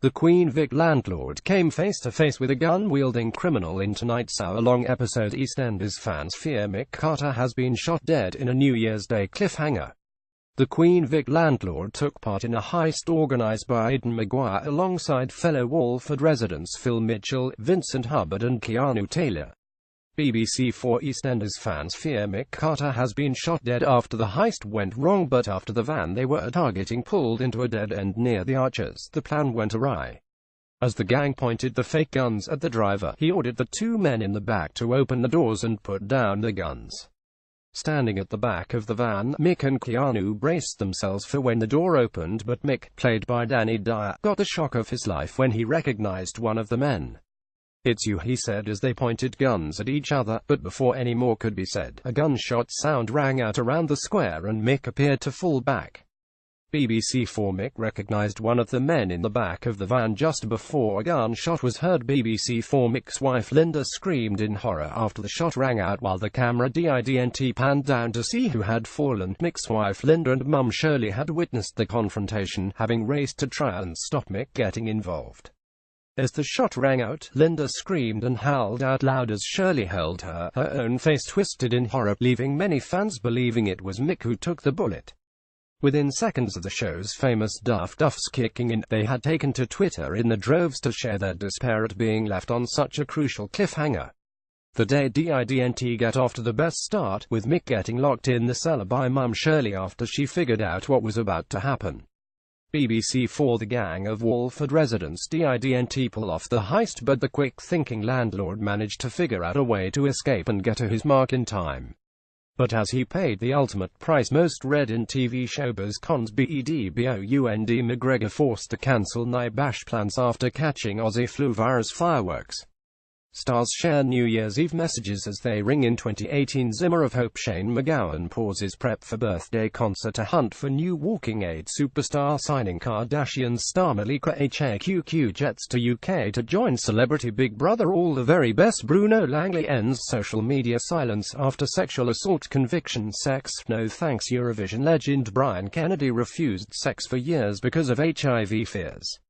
The Queen Vic landlord came face to face with a gun-wielding criminal in tonight's hour-long episode. EastEnders fans fear Mick Carter has been shot dead in a New Year's Day cliffhanger. The Queen Vic landlord took part in a heist organized by Aidan Maguire alongside fellow Walford residents Phil Mitchell, Vincent Hubbard and Keanu Taylor. BBC4 EastEnders fans fear Mick Carter has been shot dead after the heist went wrong, but after the van they were targeting pulled into a dead end near the Archers, the plan went awry. As the gang pointed the fake guns at the driver, he ordered the two men in the back to open the doors and put down the guns. Standing at the back of the van, Mick and Keanu braced themselves for when the door opened, but Mick, played by Danny Dyer, got the shock of his life when he recognized one of the men. "It's you," he said as they pointed guns at each other, but before any more could be said, a gunshot sound rang out around the square and Mick appeared to fall back. BBC4 Mick recognized one of the men in the back of the van just before a gunshot was heard. BBC4 Mick's wife Linda screamed in horror after the shot rang out while the camera didn't pan down to see who had fallen. Mick's wife Linda and mum Shirley had witnessed the confrontation, having raced to try and stop Mick getting involved. As the shot rang out, Linda screamed and howled out loud as Shirley held her own face twisted in horror, leaving many fans believing it was Mick who took the bullet. Within seconds of the show's famous Duff's kicking in, they had taken to Twitter in the droves to share their despair at being left on such a crucial cliffhanger. The day didn't get off to the best start, with Mick getting locked in the cellar by mum Shirley after she figured out what was about to happen. BBC4 The gang of Walford residents didn't pull off the heist, but the quick-thinking landlord managed to figure out a way to escape and get to his mark in time. But as he paid the ultimate price most read in TV showbiz cons, BEDBOUND McGregor forced to cancel night bash plans after catching Aussie flu virus fireworks. Stars share New Year's Eve messages as they ring in 2018. Zimmer of Hope Shane McGowan pauses prep for birthday concert to hunt for new walking aid superstar signing. Kardashian star Malika Haqq jets to UK to join celebrity Big Brother. All the very best. Bruno Langley ends social media silence after sexual assault conviction. Sex, no thanks. Eurovision legend Brian Kennedy refused sex for years because of HIV fears.